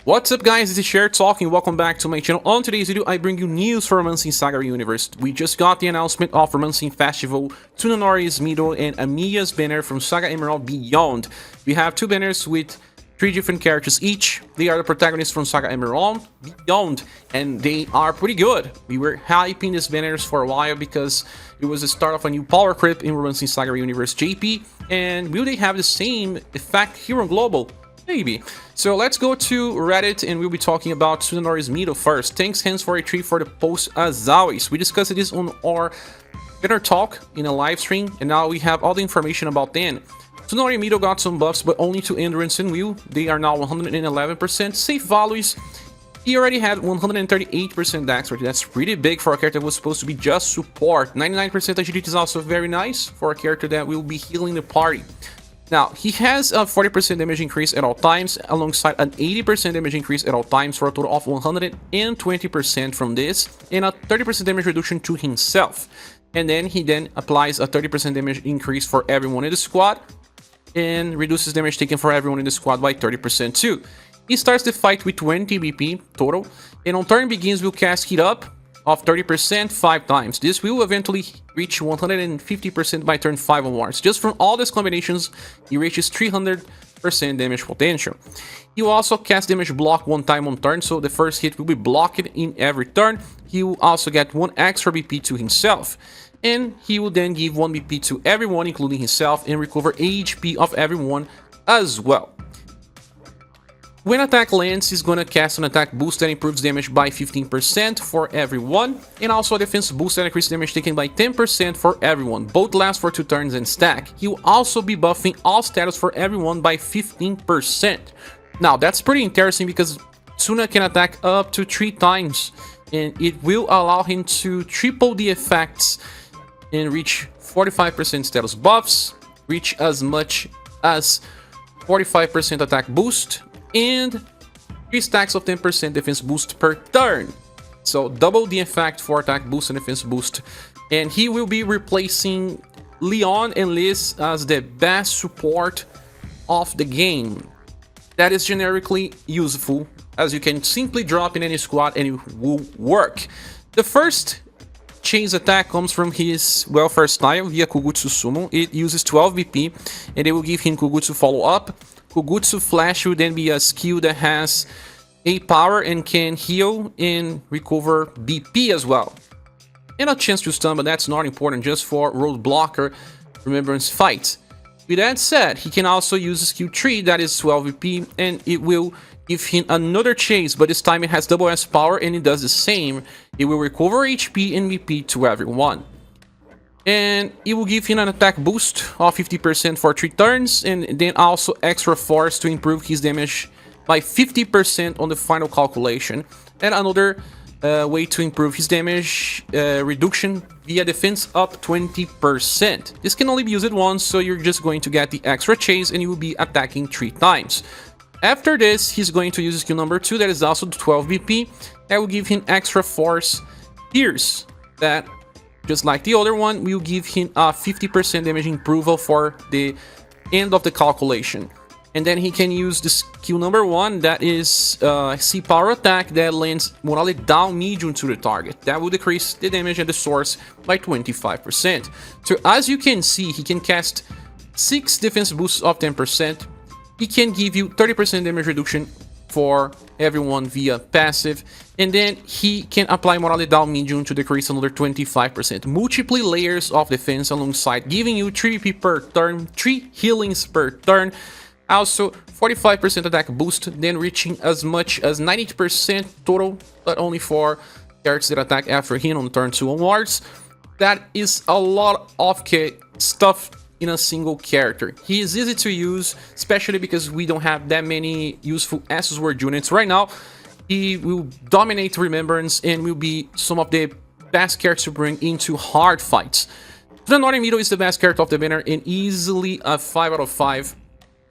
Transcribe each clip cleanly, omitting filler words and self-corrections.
What's up guys, this is Cher talking, welcome back to my channel. On today's video, I bring you news for ReUniverSe SaGa ReUniverSe. We just got the announcement of ReUniverSe Festival, Tsunanori's Mido and Ameya's banner from SaGa Emerald Beyond. We have two banners with 3 different characters each. They are the protagonists from SaGa Emerald Beyond, and they are pretty good. We were hyping these banners for a while because it was the start of a new power creep in ReUniverSe SaGa ReUniverSe JP, and will they have the same effect here on Global? Maybe. So let's go to Reddit and we'll be talking about Tsunanori's Mido first. Thanks hands for a treat for the post as always. We discussed this on our banner talk in a live stream, and now we have all the information about them. Tsunanori Mido got some buffs, but only to endurance and will. They are now 111%. Safe values. He already had 138% dex rate. That's pretty big for a character that was supposed to be just support. 99% agility is also very nice for a character that will be healing the party. Now, he has a 40% damage increase at all times, alongside an 80% damage increase at all times, for a total of 120% from this, and a 30% damage reduction to himself. And then he applies a 30% damage increase for everyone in the squad, and reduces damage taken for everyone in the squad by 30% too. He starts the fight with 20 BP total, and on turn begins will cast Heat Up of 30% 5 times. This will eventually reach 150% by turn 5 onwards. Just from all these combinations, he reaches 300% damage potential. He will also cast damage block 1 time on turn, so the first hit will be blocked in every turn. He will also get 1 extra BP to himself, and he will then give 1 BP to everyone, including himself, and recover HP of everyone as well. When attack lands, he's gonna cast an attack boost that improves damage by 15% for everyone, and also a defense boost that increases damage taken by 10% for everyone. Both last for 2 turns and stack. He will also be buffing all status for everyone by 15%. Now, that's pretty interesting because Tsuna can attack up to 3 times, and it will allow him to triple the effects and reach 45% status buffs, reach as much as 45% attack boost, and 3 stacks of 10% defense boost per turn. So double the effect for attack boost and defense boost. And he will be replacing Leon and Liz as the best support of the game. That is generically useful, as you can simply drop in any squad and it will work. The first Chase attack comes from his welfare style via Kugutsu Summon. It uses 12 BP, and they will give him Kugutsu follow up. Kugutsu Flash will then be a skill that has 8 power and can heal and recover BP as well. And a chance to stun, but that's not important, just for roadblocker remembrance fights. With that said, he can also use skill 3 that is 12 BP, and it will give him another chase, but this time it has double S power and it does the same. It will recover HP and BP to everyone. And it will give him an attack boost of 50% for 3 turns, and then also extra force to improve his damage by 50% on the final calculation. And another way to improve his damage reduction via defense up 20%. This can only be used once, so you're just going to get the extra chase and you will be attacking 3 times. After this, he's going to use skill number 2, that is also 12 BP. That will give him extra force pierce that, just like the other one, will give him a 50% damage improvement for the end of the calculation. And then he can use the skill number 1, that is C power attack that lands morale down medium to the target. That will decrease the damage at the source by 25%. So as you can see, he can cast 6 defense boosts of 10%. He can give you 30% damage reduction for everyone via passive, and then he can apply morale down medium to decrease another 25%. Multiple layers of defense alongside giving you 3 BP per turn, 3 healings per turn, also 45% attack boost, then reaching as much as 90% total, but only for characters that attack after him on turn 2 onwards. That is a lot of stuff in a single character. He is easy to use, especially because we don't have that many useful SS word units right now. He will dominate Remembrance and will be some of the best characters to bring into hard fights. Tsunanori Mido is the best character of the banner and easily a 5 out of 5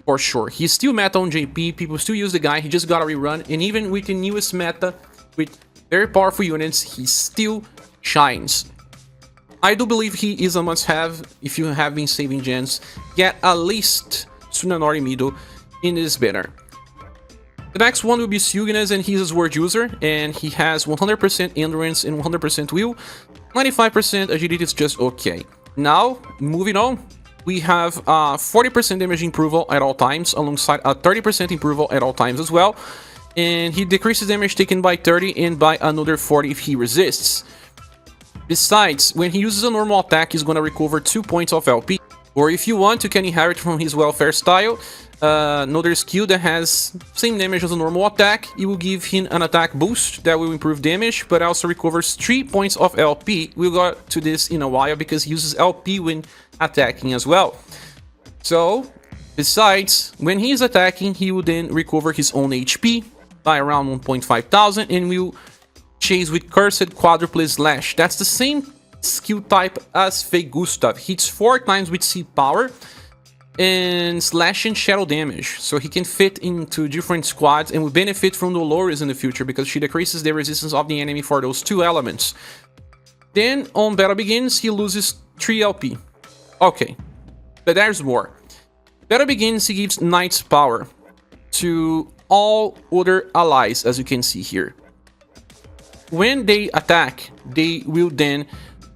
for sure. He's still meta on JP, people still use the guy, he just got a rerun, and even with the newest meta, with very powerful units, he still shines. I do believe he is a must-have if you have been saving gens. Get at least Tsunanori Mido in this banner. The next one will be Siugnas, and he's a sword user, and he has 100% endurance and 100% will. 95% agility is just okay. Now, moving on, we have 40% damage improval at all times, alongside a 30% improval at all times as well. And he decreases damage taken by 30 and by another 40 if he resists. Besides, when he uses a normal attack, he's gonna recover 2 points of LP. Or if you want, you can inherit from his welfare style another skill that has same damage as a normal attack. It will give him an attack boost that will improve damage, but also recovers 3 points of LP. We'll go to this in a while because he uses LP when attacking as well. So, besides, when he is attacking, he will then recover his own HP by around 1,500 and will chase with Cursed Quadruple Slash. That's the same skill type as Fake Gustav. Hits 4 times with C power and slash and shadow damage, so he can fit into different squads and will benefit from Dolores in the future because she decreases the resistance of the enemy for those 2 elements. Then on Battle Begins, he loses 3 LP. Okay, but there's more. Battle Begins, he gives Knight's power to all other allies, as you can see here. When they attack, they will then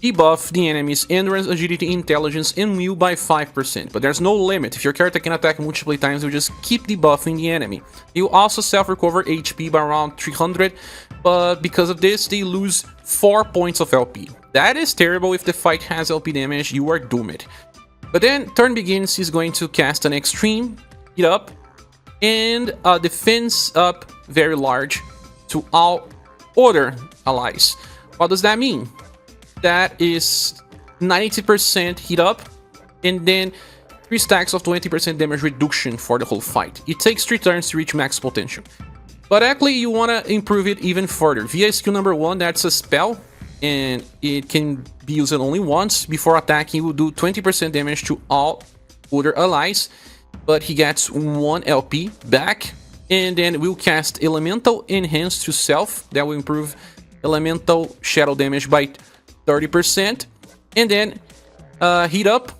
debuff the enemy's endurance, agility, intelligence, and will by 5%. But there's no limit. If your character can attack multiple times, you just keep debuffing the enemy. You also self-recover HP by around 300, but because of this, they lose 4 points of LP. That is terrible. If the fight has LP damage, you are doomed. But then, turn begins, he's going to cast an extreme, hit up, and a defense up very large to all other allies. What does that mean? That is 90% hit up, and then 3 stacks of 20% damage reduction for the whole fight. It takes 3 turns to reach max potential. But actually, you want to improve it even further. Via skill number 1, that's a spell, and it can be used only once. Before attacking, he will do 20% damage to all other allies, but he gets 1 LP back, and then we'll cast Elemental Enhance to self. That will improve Elemental Shadow damage by 30%, and then heat up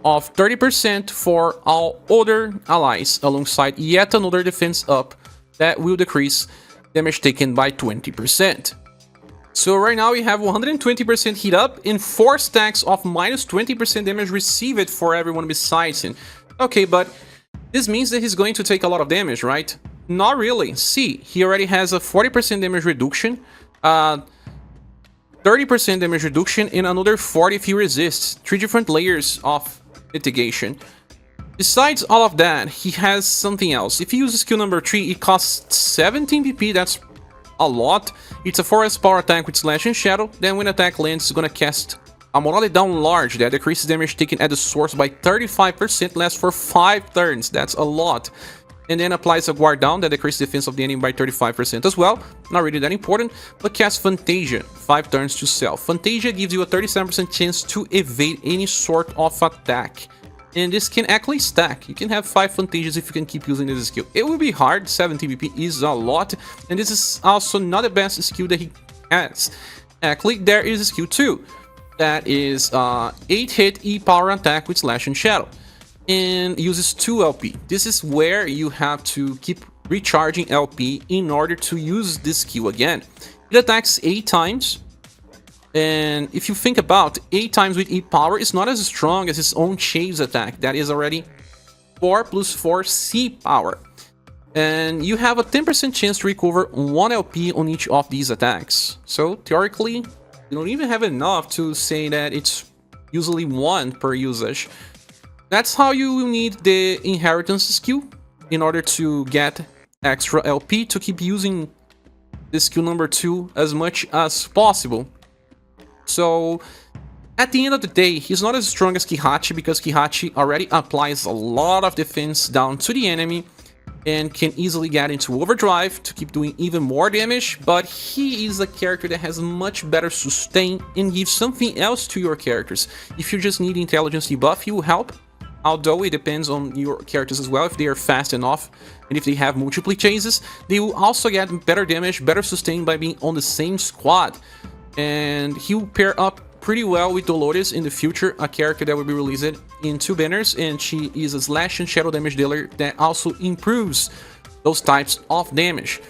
of 30% for all other allies, alongside yet another defense up that will decrease damage taken by 20%. So right now we have 120% heat up and 4 stacks of minus 20% damage received for everyone besides him. Okay, but this means that he's going to take a lot of damage, right? Not really. See, he already has a 40% damage reduction, 30% damage reduction, and another 40 if he resists. 3 different layers of mitigation. Besides all of that, he has something else. If he uses skill number 3, it costs 17 PP, that's a lot. It's a 4S power attack with Slash and Shadow. Then when attack lands, it's gonna cast a Morale Down Large that decreases damage taken at the source by 35%, lasts for 5 turns. That's a lot. And then applies a Guard Down that decreases defense of the enemy by 35% as well. Not really that important, but casts Fantasia, 5 turns to self. Fantasia gives you a 37% chance to evade any sort of attack. And this can actually stack. You can have 5 Fantasias if you can keep using this skill. It will be hard, 70 PP is a lot. And this is also not the best skill that he has. Actually, there is a skill 2. That is 8-hit E-Power attack with Slash and Shadow. And uses 2 LP. This is where you have to keep recharging LP in order to use this skill again. It attacks 8 times. And if you think about 8 times with E-Power, it's not as strong as its own Chase attack. That is already 4 plus 4 C power. And you have a 10% chance to recover 1 LP on each of these attacks. So theoretically, you don't even have enough to say that it's usually 1 per usage. That's how you will need the Inheritance skill in order to get extra LP to keep using the skill number 2 as much as possible. So, at the end of the day, he's not as strong as Kihachi because Kihachi already applies a lot of defense down to the enemy and can easily get into overdrive to keep doing even more damage, but he is a character that has much better sustain and gives something else to your characters. If you just need intelligence debuff, he will help, although it depends on your characters as well. If they are fast enough and if they have multiple chases, they will also get better damage, better sustain by being on the same squad. And he will pair up pretty well with Dolores in the future, a character that will be released in 2 banners, and she is a Slash and Shadow damage dealer that also improves those types of damage.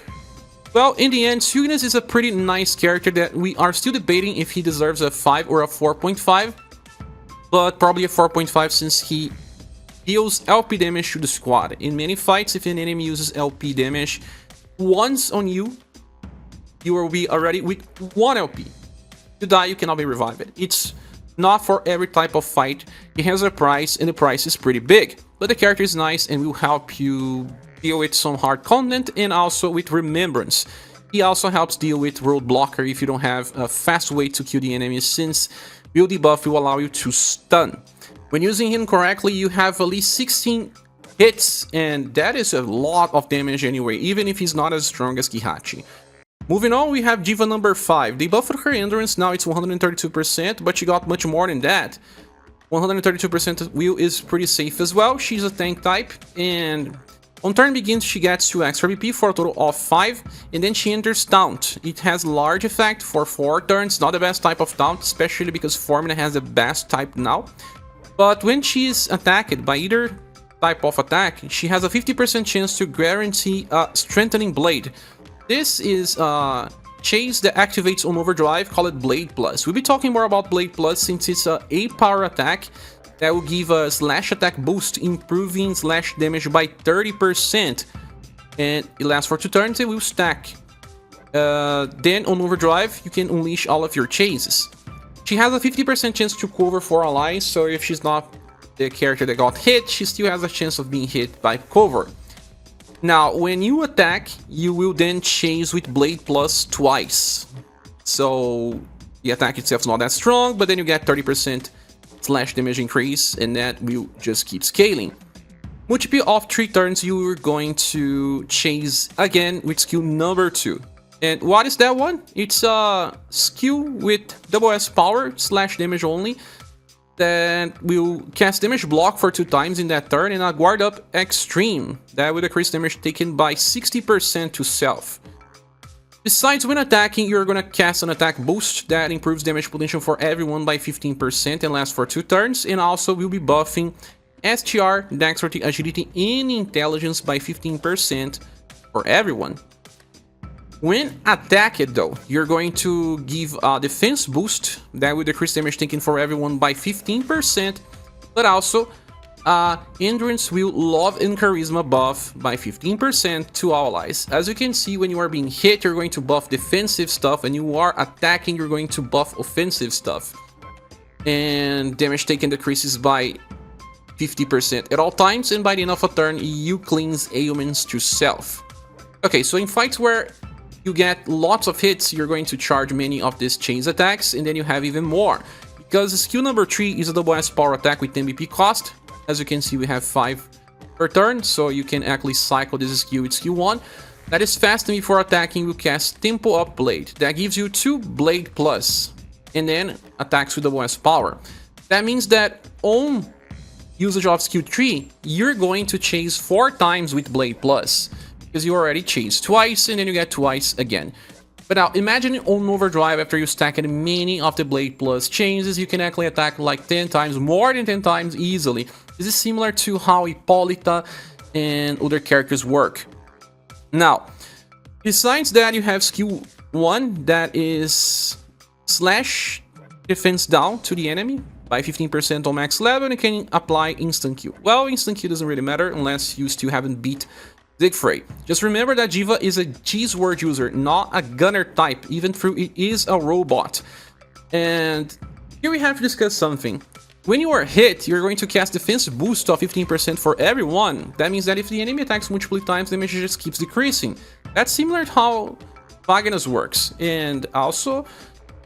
Well, in the end, Siugnas is a pretty nice character that we are still debating if he deserves a 5 or a 4.5, but probably a 4.5 since he deals LP damage to the squad. In many fights, if an enemy uses LP damage once on you, you will be already with 1 LP. You die, you cannot be revived. It's not for every type of fight. It has a price, and the price is pretty big. But the character is nice and will help you deal with some hard content and also with remembrance. He also helps deal with road blocker if you don't have a fast way to kill the enemy, since build debuff will allow you to stun. When using him correctly, you have at least 16 hits, and that is a lot of damage anyway, even if he's not as strong as Kihachi. Moving on, we have Diva number 5. They buffed her endurance, now it's 132%, but she got much more than that. 132% wheel is pretty safe as well. She's a tank type, and on turn begins, she gets 2 extra BP for a total of 5, and then she enters Taunt. It has large effect for 4 turns, not the best type of Taunt, especially because Formina has the best type now. But when she is attacked by either type of attack, she has a 50% chance to guarantee a Strengthening Blade. This is a chase that activates on overdrive, call it Blade Plus. We'll be talking more about Blade Plus since it's a 8-power attack that will give a slash attack boost, improving slash damage by 30%. And it lasts for 2 turns and will stack. Then on overdrive, you can unleash all of your chases. She has a 50% chance to cover 4 allies, so if she's not the character that got hit, she still has a chance of being hit by cover. Now, when you attack, you will then chase with Blade Plus twice. So the attack itself is not that strong, but then you get 30% slash damage increase, and that will just keep scaling. Multiple of 3 turns, you are going to chase again with skill number 2. And what is that one? It's a skill with double S power, slash damage only, that will cast damage block for 2 times in that turn, and a guard up extreme that will decrease damage taken by 60% to self. Besides, when attacking, you're gonna cast an attack boost that improves damage potential for everyone by 15% and lasts for 2 turns, and also will be buffing STR, Dexterity, Agility, and Intelligence by 15% for everyone. When attacked though, you're going to give a defense boost that will decrease damage taken for everyone by 15%, but also Endurance will Love and Charisma buff by 15% to allies. As you can see, when you are being hit, you're going to buff defensive stuff, and you are attacking, you're going to buff offensive stuff. And damage taken decreases by 50% at all times, and by the end of a turn, you cleanse ailments to self. Okay, so in fights where you get lots of hits, you're going to charge many of these chase attacks, and then you have even more. Because skill number 3 is a double S power attack with 10 BP cost. As you can see, we have 5 per turn, so you can actually cycle this skill with skill 1. That is fast, and before attacking, you cast Tempo Up Blade. That gives you 2 Blade Plus, and then attacks with double S power. That means that on usage of skill 3, you're going to chase 4 times with Blade Plus, because you already chased twice, and then you get twice again. But now, imagine on overdrive, after you stacked many of the Blade Plus chases, you can actually attack like 10 times, more than 10 times easily. This is similar to how Hippolyta and other characters work. Now, besides that, you have skill 1, that is slash defense down to the enemy by 15% on max level, and you can apply instant Q. Well, instant Q doesn't really matter unless you still haven't beat Siegfried. Just remember that Diva is a G-Sword user, not a gunner type, even though it is a robot. And here we have to discuss something. When you are hit, you're going to cast defense boost of 15% for everyone. That means that if the enemy attacks multiple times, damage just keeps decreasing. That's similar to how Siugnas works, and also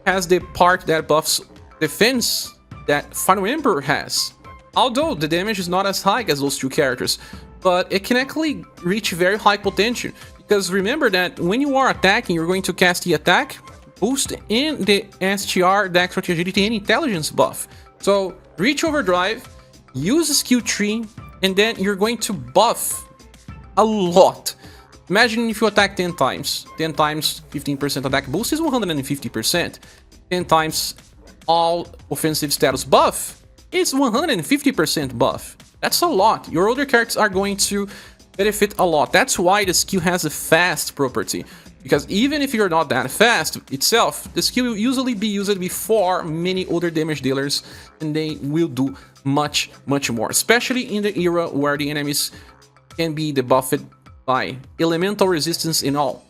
has the part that buffs defense that Final Emperor has. Although the damage is not as high as those 2 characters, but it can actually reach very high potential, because remember that when you are attacking, you're going to cast the attack boost and the STR, Dexterity, Agility, and Intelligence buff. So reach overdrive, use skill 3, and then you're going to buff a lot. Imagine if you attack 10 times. 10 times 15% attack boost is 150%. 10 times all offensive status buff is 150% buff. That's a lot. Your other characters are going to benefit a lot. That's why the skill has a fast property. Because even if you're not that fast itself, the skill will usually be used before many other damage dealers, and they will do much more. Especially in the era where the enemies can be debuffed by elemental resistance and all.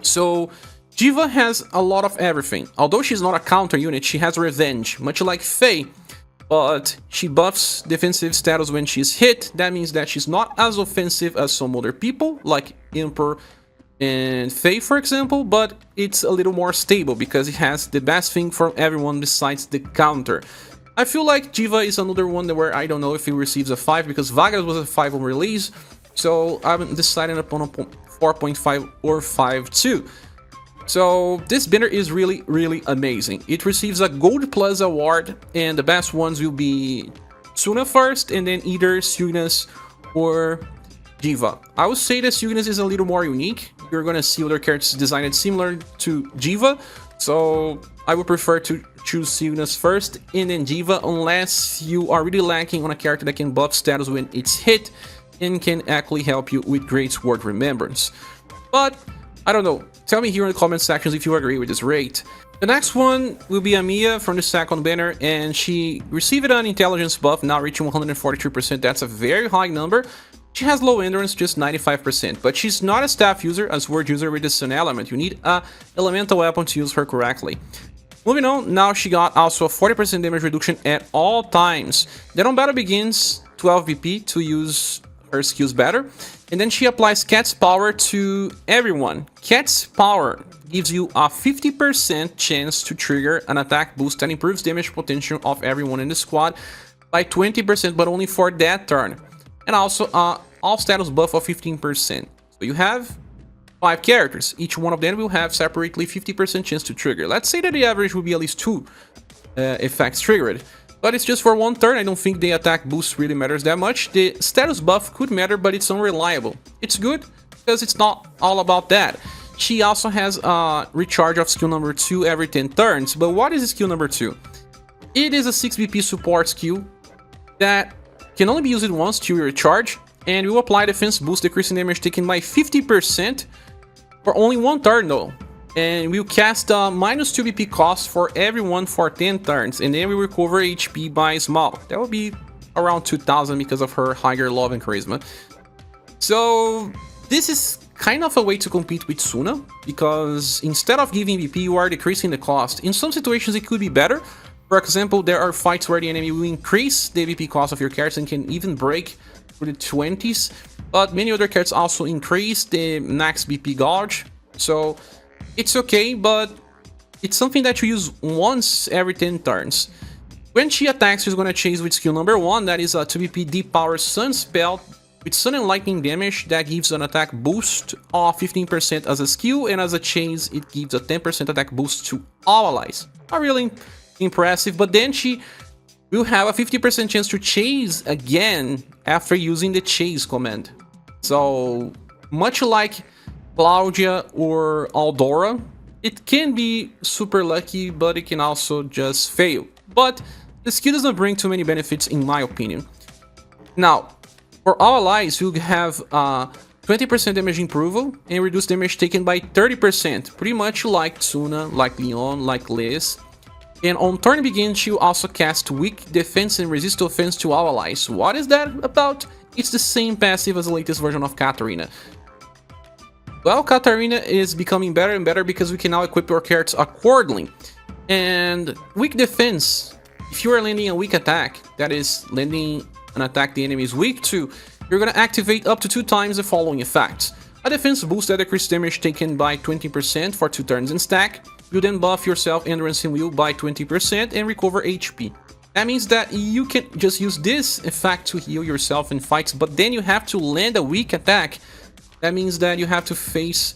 So Diva has a lot of everything. Although she's not a counter unit, she has revenge, much like Faye. But she buffs defensive status when she's hit. That means that she's not as offensive as some other people, like Emperor and Faye, for example, but it's a little more stable because it has the best thing from everyone besides the counter. I feel like Diva is another one where I don't know if it receives a 5 because Vargas was a 5 on release, so I'm deciding upon a 4.5 or 5.2. So this banner is really amazing. It receives a Gold Plus award, and the best ones will be Tsuna first, and then either Siugnas or Diva. I would say that Siugnas is a little more unique. You're gonna see other characters designed similar to Diva, so I would prefer to choose Siugnas first and then Diva, unless you are really lacking on a character that can buff status when it's hit and can actually help you with Great Sword Remembrance. But I don't know. Tell me here in the comment sections if you agree with this rate. The next one will be Ameya from the second banner, and she received an intelligence buff, now reaching 143%. That's a very high number. She has low endurance, just 95%, but she's not a staff user, a sword user with the Sun element. You need a elemental weapon to use her correctly. Moving on, now she got also a 40% damage reduction at all times. Then on battle begins, 12 BP to use her skills better. And then she applies Cat's Power to everyone. Cat's Power gives you a 50% chance to trigger an attack boost that improves damage potential of everyone in the squad by 20%, but only for that turn. And also a all status buff of 15%. So you have 5 characters. Each one of them will have separately 50% chance to trigger. Let's say that the average will be at least 2 effects triggered. But it's just for one turn. I don't think the attack boost really matters that much. The status buff could matter, but it's unreliable. It's good because it's not all about that. She also has a recharge of skill number 2 every 10 turns. But what is skill number 2? It is a 6 BP support skill that can only be used once to recharge, and will apply defense boost, decreasing damage taken by 50% for only one turn though. And we'll cast a minus 2 BP cost for everyone for 10 turns, and then we recover HP by small. That will be around 2000 because of her higher love and charisma. So this is kind of a way to compete with Tsuna, because instead of giving BP, you are decreasing the cost. In some situations it could be better. For example, there are fights where the enemy will increase the BP cost of your character and can even break through the 20s, but many other characters also increase the max BP gauge. So it's okay, but it's something that you use once every 10 turns. When she attacks, she's gonna chase with skill number 1, that is a 2 BP Deep Power Sun spell with Sun and Lightning damage that gives an attack boost of 15% as a skill, and as a chase, it gives a 10% attack boost to all allies. Not really impressive, but then she will have a 50% chance to chase again after using the chase command. So much like Claudia or Aldora, it can be super lucky, but it can also just fail. But the skill doesn't bring too many benefits in my opinion. Now, for all allies, you have 20% damage improval and reduce damage taken by 30%, pretty much like Tsuna, like Leon, like Liz. And on turn begin, she'll also cast weak defense and resist offense to all allies. What is that about? It's the same passive as the latest version of Katarina. Well, Katarina is becoming better and better because we can now equip our characters accordingly. And weak defense, if you are landing a weak attack, that is landing an attack the enemy is weak to, you're gonna activate up to 2 times the following effects. A defense boost that decreases damage taken by 20% for 2 turns in stack. You then buff yourself endurance and will by 20% and recover HP. That means that you can just use this effect to heal yourself in fights, but then you have to land a weak attack. That means that you have to face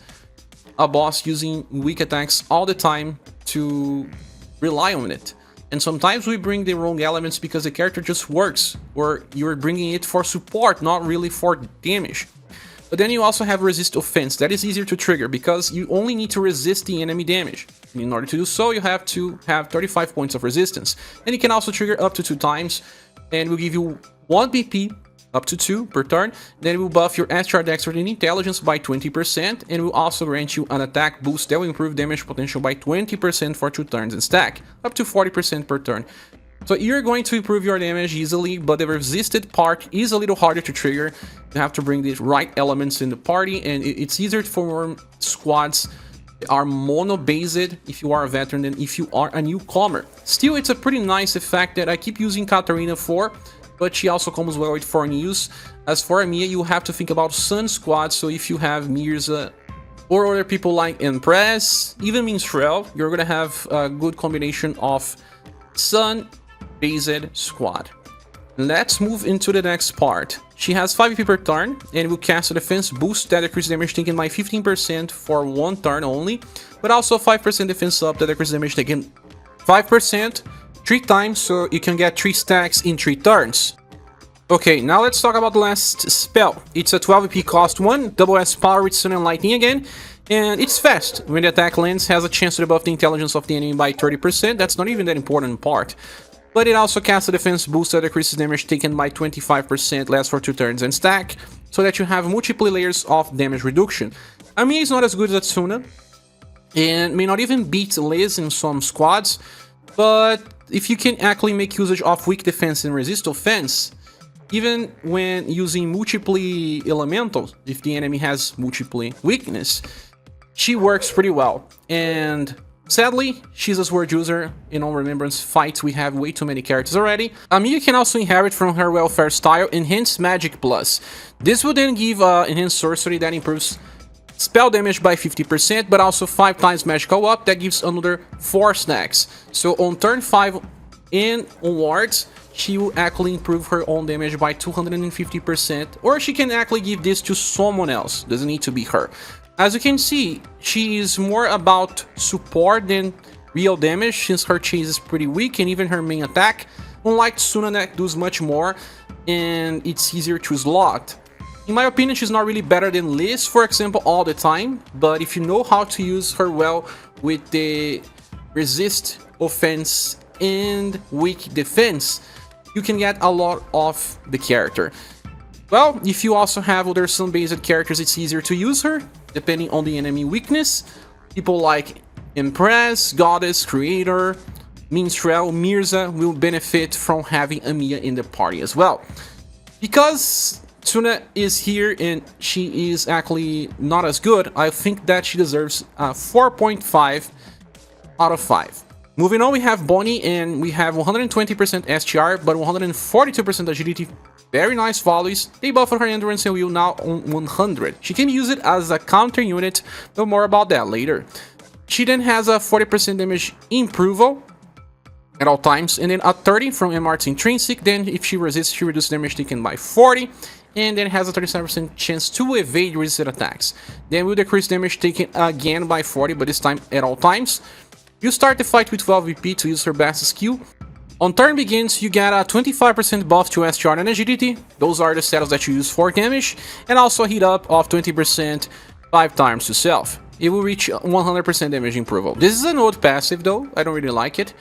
a boss using weak attacks all the time to rely on it. And sometimes we bring the wrong elements because the character just works, or you're bringing it for support, not really for damage. But then you also have resist offense. That is easier to trigger because you only need to resist the enemy damage. And in order to do so, you have to have 35 points of resistance. And it can also trigger up to 2 times, and will give you 1 BP up to 2 per turn. Then it will buff your SR Dexterity and Intelligence by 20%, and will also grant you an attack boost that will improve damage potential by 20% for 2 turns in stack, up to 40% per turn. So you're going to improve your damage easily, but the resisted part is a little harder to trigger. You have to bring the right elements in the party, and it's easier to form squads that are mono-based if you are a veteran than if you are a newcomer. Still, it's a pretty nice effect that I keep using Katarina for, but she also comes well with foreign use. As for Ameya, you have to think about Sun squads, so if you have Mirza or other people like Empress, even Minstrel, you're gonna have a good combination of Sun-based squad. Let's move into the next part. She has 5 EP per turn, and will cast a defense boost that decreases damage taken by 15% for 1 turn only, but also 5% defense up that decreases damage taken 5%, 3 times, so you can get 3 stacks in 3 turns. Okay, now let's talk about the last spell. It's a 12 EP cost 1, double S power with Sun and Lightning again, and it's fast. When the attack lands, has a chance to debuff the intelligence of the enemy by 30%, that's not even that important part. But it also casts a defense boost that decreases damage taken by 25%, lasts for 2 turns and stack, so that you have multiple layers of damage reduction. Ameya is not as good as Tsuna, and may not even beat Liz in some squads, but if you can actually make usage of weak defense and resist offense, even when using multiple elementals, if the enemy has multiple weakness, she works pretty well. And sadly, she's a sword user. In all Remembrance fights, we have way too many characters already. Ameya can also inherit from her welfare style Enhanced Magic Plus. This will then give Enhanced Sorcery that improves spell damage by 50%, but also 5 times magical up, that gives another 4 stacks. So on turn 5 and onwards, she will actually improve her own damage by 250%, or she can actually give this to someone else, doesn't need to be her. As you can see, she is more about support than real damage, since her chase is pretty weak, and even her main attack, unlike Tsuna that does much more, and it's easier to slot. In my opinion, she's not really better than Liz, for example, all the time, but if you know how to use her well with the resist, offense, and weak defense, you can get a lot of the character. Well, if you also have other Sun-based characters, it's easier to use her, depending on the enemy weakness. People like Empress, Goddess, Creator, Minstrel, Mirza will benefit from having Ameya in the party as well. Because Tsuna is here and she is actually not as good, I think that she deserves a 4.5 out of 5. Moving on, we have Bonnie, and we have 120% SGR, but 142% agility. Very nice volleys. They buffed her endurance and will now on 100. She can use it as a counter unit, but more about that later. She then has a 40% damage improval at all times, and then a 30 from MR's intrinsic. Then if she resists, she reduces damage taken by 40, and then has a 37% chance to evade resisted attacks. Then will decrease damage taken again by 40, but this time at all times. You start the fight with 12 VP to use her best skill. On turn begins, you get a 25% buff to SGR and agility. Those are the stats that you use for damage, and also a heat up of 20% 5 times to self. It will reach 100% damage improval. This is an old passive though, I don't really like it.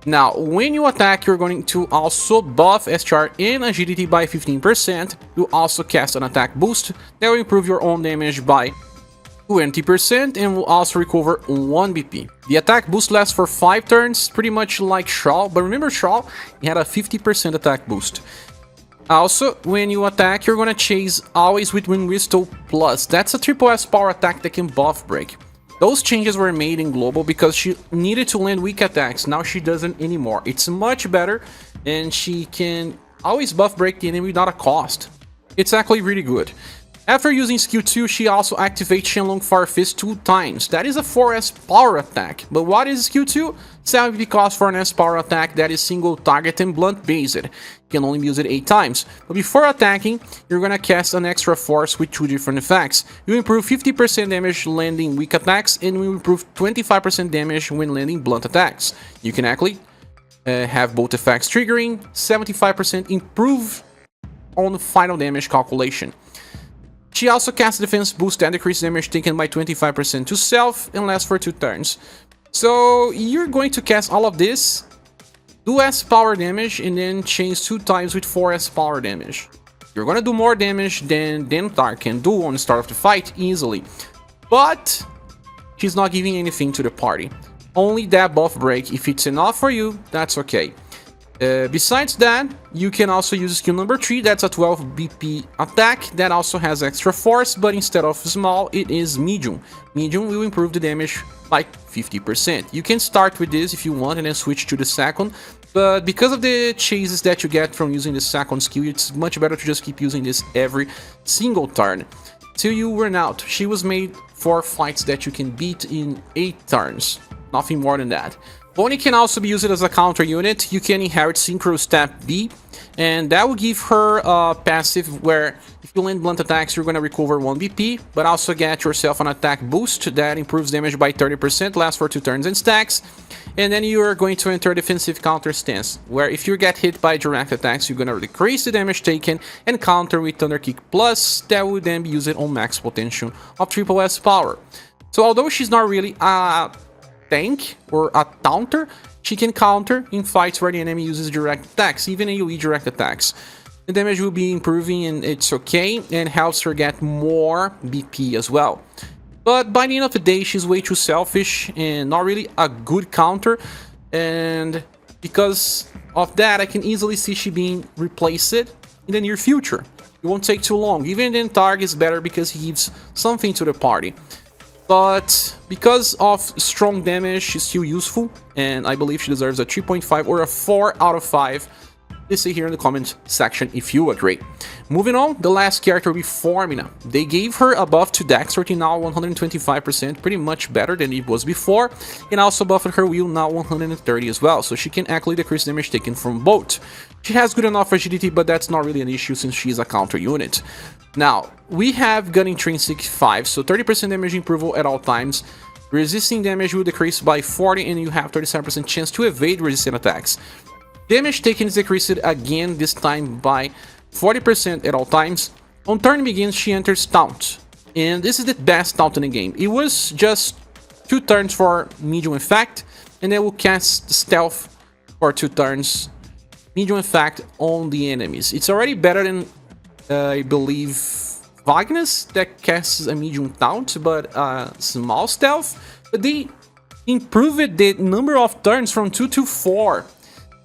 Now, when you attack, you're going to also buff SGR and agility by 15%. You also cast an attack boost that will improve your own damage by 20% and will also recover 1 BP. The attack boost lasts for 5 turns, pretty much like Shaw, but remember Shaw, he had a 50% attack boost. Also, when you attack, you're gonna chase always with Wind Whistle Plus. That's a triple S power attack that can buff break. Those changes were made in Global because she needed to land weak attacks. Now she doesn't anymore. It's much better, and she can always buff break the enemy without a cost. It's actually really good. After using skill 2, she also activates Shenlong Fire Fist 2 times. That is a 4S power attack. But what is skill 2? 7 PP cost for an S power attack that is single target and blunt based. You can only use it 8 times. But before attacking, you're gonna cast an extra force with 2 different effects. You improve 50% damage landing weak attacks, and will improve 25% damage when landing blunt attacks. You can actually have both effects triggering, 75% improve on the final damage calculation. She also casts defense boost that decreases damage taken by 25% to self and lasts for 2 turns. So you're going to cast all of this, do S power damage, and then chains 2 times with 4S power damage. You're gonna do more damage than Dentar can do on the start of the fight easily. But she's not giving anything to the party. Only that buff break. If it's enough for you, that's okay. Besides that, you can also use skill number 3. That's a 12 BP attack that also has extra force, but instead of small, it is medium. Medium will improve the damage by 50%. You can start with this if you want and then switch to the second, but because of the chases that you get from using the second skill, it's much better to just keep using this every single turn till you run out. She was made for fights that you can beat in 8 turns, nothing more than that. Bonnie can also be used as a counter unit. You can inherit Synchro Step B, and that will give her a passive where if you land blunt attacks, you're going to recover 1 BP, but also get yourself an attack boost that improves damage by 30%, lasts for 2 turns and stacks. And then you are going to enter defensive counter stance, where if you get hit by direct attacks, you're going to decrease the damage taken and counter with Thunder Kick Plus, that will then be used on max potential of Triple S power. So although she's not really a tank or a counter, she can counter in fights where the enemy uses direct attacks, even AoE direct attacks. The damage will be improving and it's okay, and helps her get more BP as well. But by the end of the day, she's way too selfish and not really a good counter, and because of that, I can easily see she being replaced in the near future. It won't take too long. Even then, Targ is better because he gives something to the party. But because of strong damage, she's still useful, and I believe she deserves a 3.5 or a 4 out of 5. Let's say here in the comment section if you agree. Moving on, the last character will be Formina. They gave her a buff to Dexterity, now 125%, pretty much better than it was before, and also buffed her Will, now 130 as well, so she can actually decrease damage taken from both. She has good enough agility, but that's not really an issue since she is a counter unit. Now, we have Gun Intrinsic 5, so 30% damage improval at all times. Resisting damage will decrease by 40, and you have 37% chance to evade resistant attacks. Damage taken is decreased again, this time by 40% at all times. On turn begins, she enters Taunt, and this is the best taunt in the game. It was just 2 turns for medium effect, and then will cast Stealth for 2 turns, medium effect on the enemies. It's already better than I believe Siugnas that casts a medium taunt, but small stealth. But they improved the number of turns from 2 to 4.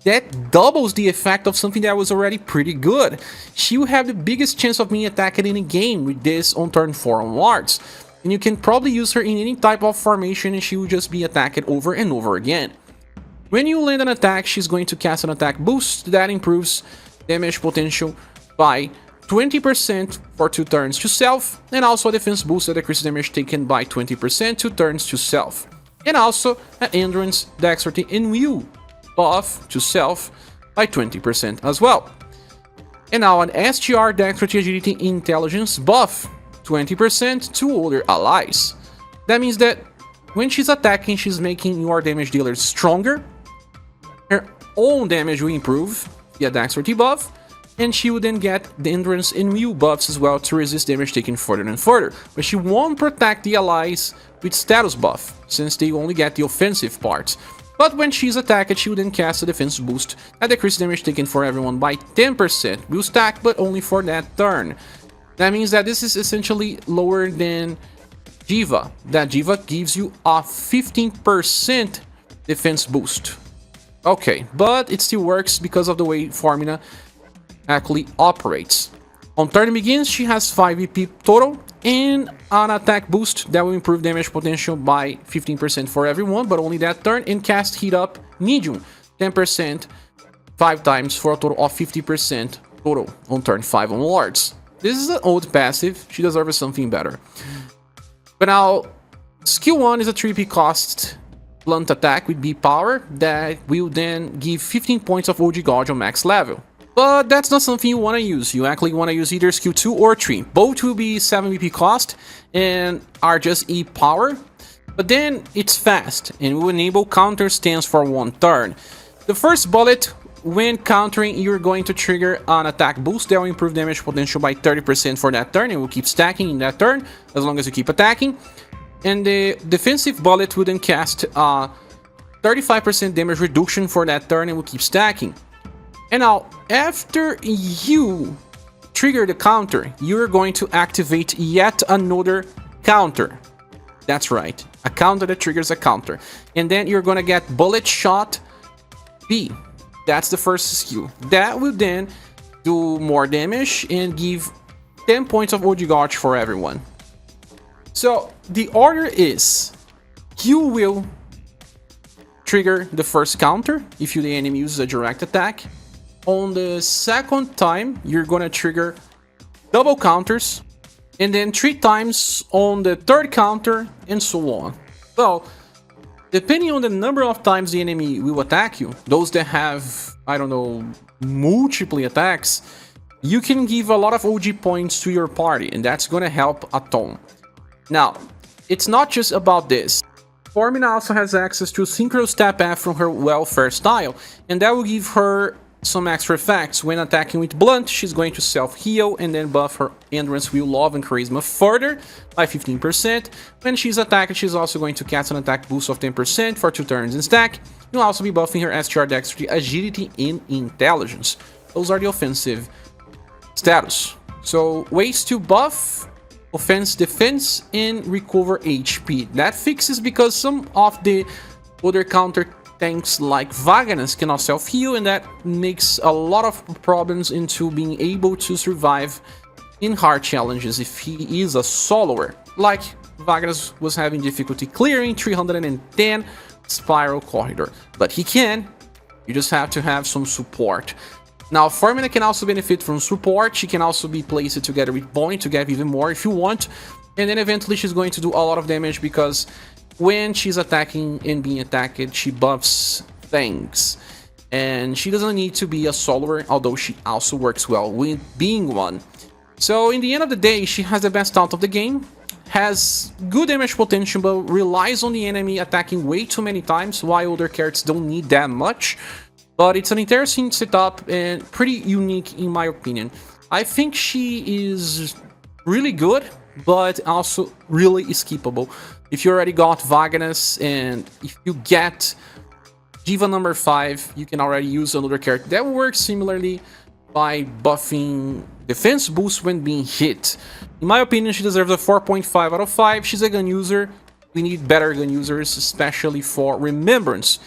That doubles the effect of something that was already pretty good. She will have the biggest chance of being attacked in a game with this on turn 4 onwards. And you can probably use her in any type of formation and she will just be attacked over and over again. When you land an attack, she's going to cast an attack boost that improves damage potential by 20% for 2 turns to self, and also a defense boost that decreases damage taken by 20% 2 turns to self. And also an endurance, dexterity, and will buff to self by 20% as well. And now an SGR, dexterity, agility, intelligence buff, 20% to other allies. That means that when she's attacking, she's making your damage dealer stronger, her own damage will improve via dexterity buff, and she will then get the endurance and will buffs as well to resist damage taken further and further. But she won't protect the allies with status buff, since they only get the offensive parts. But when she's attacked, she will then cast a defense boost that decreases damage taken for everyone by 10%. Will stack, but only for that turn. That means that this is essentially lower than Diva. That Diva gives you a 15% defense boost. Okay, but it still works because of the way Formina actually operates. On turn begins, she has 5 EP total and an attack boost that will improve damage potential by 15% for everyone, but only that turn, and cast Heat Up medium 10% 5 times for a total of 50% total on turn 5 onwards. This is an old passive, she deserves something better. But now, skill 1 is a 3 EP cost blunt attack with B power that will then give 15 points of OG Gauge on max level. But that's not something you want to use. You actually want to use either skill 2 or 3. Both will be 7 BP cost and are just E power. But then it's fast and will enable counter stance for 1 turn. The first bullet, when countering, you're going to trigger an attack boost that will improve damage potential by 30% for that turn and will keep stacking in that turn as long as you keep attacking. And the defensive bullet will then cast a 35% damage reduction for that turn and will keep stacking. And now, after you trigger the counter, you're going to activate yet another counter. That's right, a counter that triggers a counter. And then you're gonna get Bullet Shot B. That's the first skill. That will then do more damage and give 10 points of OG Gotch for everyone. So the order is, you will trigger the first counter if the enemy uses a direct attack. On the second time, you're gonna trigger double counters, and then 3 times on the third counter, and so on. Well, depending on the number of times the enemy will attack you, those that have, I don't know, multiple attacks, you can give a lot of OG points to your party, and that's gonna help a ton. Now, it's not just about this. Formina also has access to Synchro Step F from her Welfare style, and that will give her some extra effects. When attacking with Blunt, she's going to self-heal and then buff her Endurance, Will, Love, and Charisma further by 15%. When she's attacked, she's also going to cast an attack boost of 10% for 2 turns in stack. You'll also be buffing her SGR Dexterity, Agility, and Intelligence. Those are the offensive status. So, ways to buff: offense, defense, and recover HP. That fixes because some of the other counter tanks like Siugnas cannot self-heal, and that makes a lot of problems into being able to survive in hard challenges if he is a soloer. Like Siugnas was having difficulty clearing 310 Spiral Corridor, but he can. You just have to have some support. Now, Formina can also benefit from support. She can also be placed together with Point to get even more if you want. And then eventually she's going to do a lot of damage because when she's attacking and being attacked, she buffs things. And she doesn't need to be a soloer, although she also works well with being one. So in the end of the day, she has the best taunt of the game, has good damage potential, but relies on the enemy attacking way too many times, while other characters don't need that much. But it's an interesting setup and pretty unique in my opinion. I think she is really good, but also really skippable. If you already got Siugnas, and if you get Diva number 5, you can already use another character that works similarly by buffing defense boost when being hit. In my opinion, she deserves a 4.5 out of 5. She's a gun user. We need better gun users, especially for Remembrance.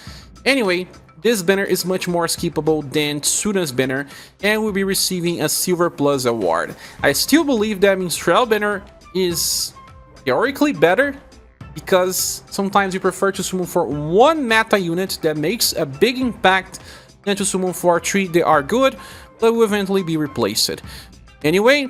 Anyway, this banner is much more skippable than Tsuna's banner, and will be receiving a Silver Plus award. I still believe that Minstrel banner is theoretically better, because sometimes you prefer to summon for one meta unit that makes a big impact than to summon for 3 that are good, but will eventually be replaced. Anyway,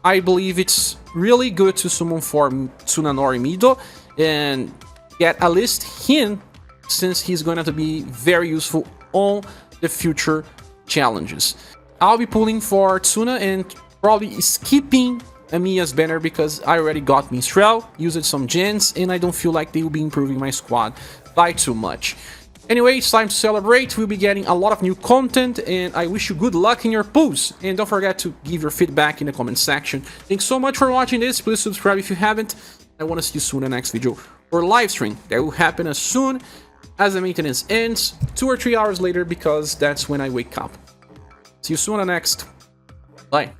I believe it's really good to summon for Tsunanori Mido and get at least him, since he's going to be very useful on the future challenges. I'll be pulling for Tsuna and probably skipping Ameya's banner because I already got Minstrel, used some gens, and I don't feel like they will be improving my squad by too much. Anyway, it's time to celebrate. We'll be getting a lot of new content, and I wish you good luck in your pulls. And don't forget to give your feedback in the comment section. Thanks so much for watching this. Please subscribe if you haven't. I want to see you soon in the next video or live stream. That will happen as soon as the maintenance ends, 2 or 3 hours later, because that's when I wake up. See you soon on the next. Bye.